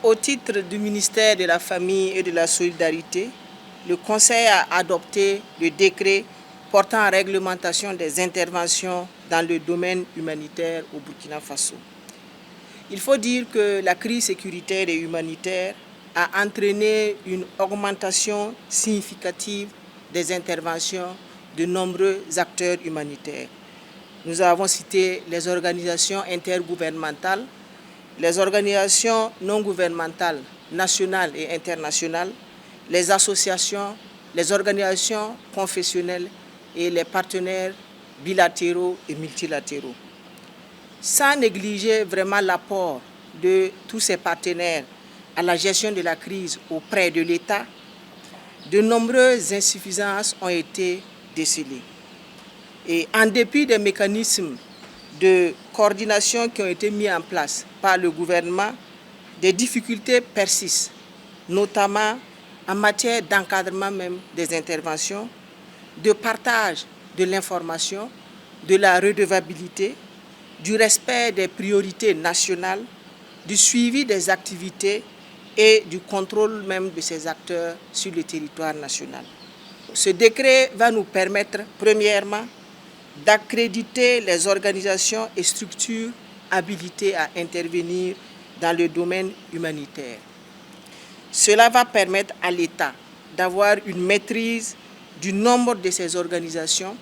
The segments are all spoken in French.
Au titre du ministère de la Famille et de la Solidarité, le Conseil a adopté le décret portant réglementation des interventions dans le domaine humanitaire au Burkina Faso. Il faut dire que la crise sécuritaire et humanitaire a entraîné une augmentation significative des interventions de nombreux acteurs humanitaires. Nous avons cité les organisations intergouvernementales, les organisations non gouvernementales nationales et internationales, les associations, les organisations confessionnelles et les partenaires bilatéraux et multilatéraux. Sans négliger vraiment l'apport de tous ces partenaires à la gestion de la crise auprès de l'État, de nombreuses insuffisances ont été décelées. Et en dépit des mécanismes de coordination qui ont été mis en place par le gouvernement, des difficultés persistent, notamment en matière d'encadrement même des interventions, de partage de l'information, de la redevabilité, du respect des priorités nationales, du suivi des activités et du contrôle même de ces acteurs sur le territoire national. Ce décret va nous permettre, premièrement, d'accréditer les organisations et structures habilitées à intervenir dans le domaine humanitaire. Cela va permettre à l'État d'avoir une maîtrise du nombre de ces organisations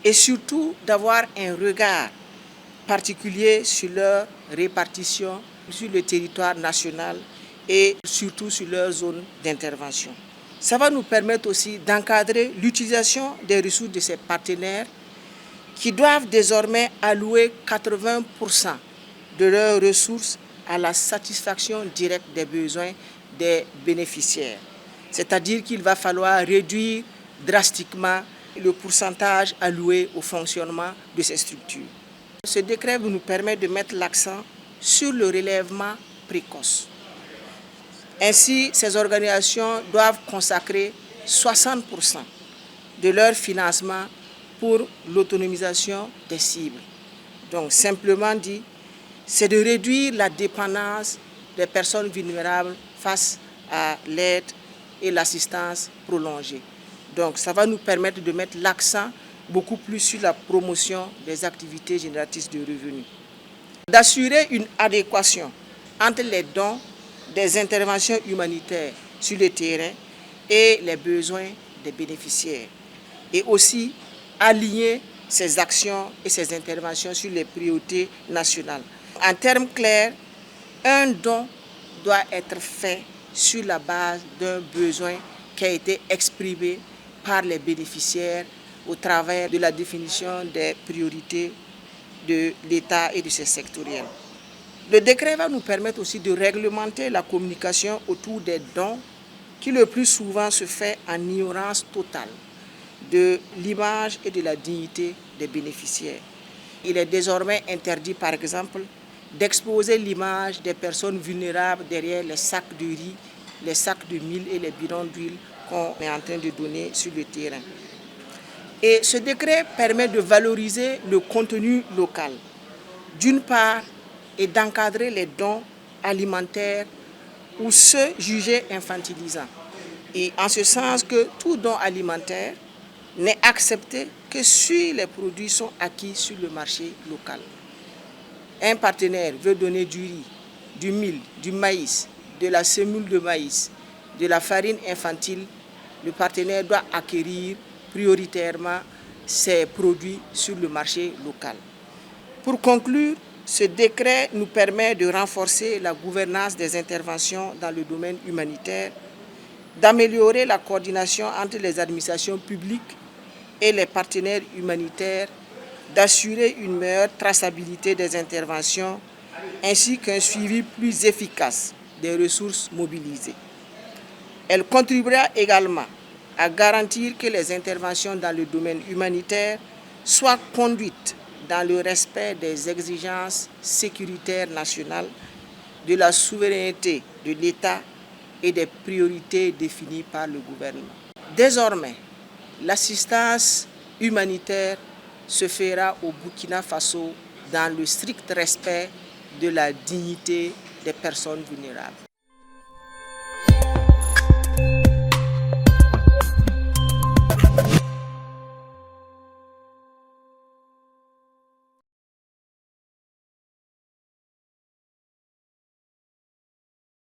et surtout d'avoir un regard particulier sur leur répartition sur le territoire national et surtout sur leur zone d'intervention. Ça va nous permettre aussi d'encadrer l'utilisation des ressources de ces partenaires qui doivent désormais allouer 80% de leurs ressources à la satisfaction directe des besoins des bénéficiaires. C'est-à-dire qu'il va falloir réduire drastiquement le pourcentage alloué au fonctionnement de ces structures. Ce décret nous permet de mettre l'accent sur le relèvement précoce. Ainsi, ces organisations doivent consacrer 60% de leur financement pour l'autonomisation des cibles. Donc, simplement dit, c'est de réduire la dépendance des personnes vulnérables face à l'aide et l'assistance prolongée. Donc, ça va nous permettre de mettre l'accent beaucoup plus sur la promotion des activités génératrices de revenus. D'assurer une adéquation entre les dons des interventions humanitaires sur le terrain et les besoins des bénéficiaires. Et aussi aligner ces actions et ces interventions sur les priorités nationales. En termes clairs, un don doit être fait sur la base d'un besoin qui a été exprimé par les bénéficiaires au travers de la définition des priorités de l'État et de ses sectoriels. Le décret va nous permettre aussi de réglementer la communication autour des dons qui le plus souvent se fait en ignorance totale de l'image et de la dignité des bénéficiaires. Il est désormais interdit, par exemple, d'exposer l'image des personnes vulnérables derrière les sacs de riz, les sacs de mil et les bidons d'huile qu'on est en train de donner sur le terrain. Et ce décret permet de valoriser le contenu local, d'une part, et d'encadrer les dons alimentaires ou ceux jugés infantilisants. Et en ce sens que tout don alimentaire n'est accepté que si les produits sont acquis sur le marché local. Un partenaire veut donner du riz, du mil, du maïs, de la semoule de maïs, de la farine infantile, le partenaire doit acquérir prioritairement ces produits sur le marché local. Pour conclure, ce décret nous permet de renforcer la gouvernance des interventions dans le domaine humanitaire, d'améliorer la coordination entre les administrations publiques et les partenaires humanitaires, d'assurer une meilleure traçabilité des interventions ainsi qu'un suivi plus efficace des ressources mobilisées. Elle contribuera également à garantir que les interventions dans le domaine humanitaire soient conduites dans le respect des exigences sécuritaires nationales, de la souveraineté de l'État et des priorités définies par le gouvernement. Désormais, l'assistance humanitaire se fera au Burkina Faso dans le strict respect de la dignité des personnes vulnérables.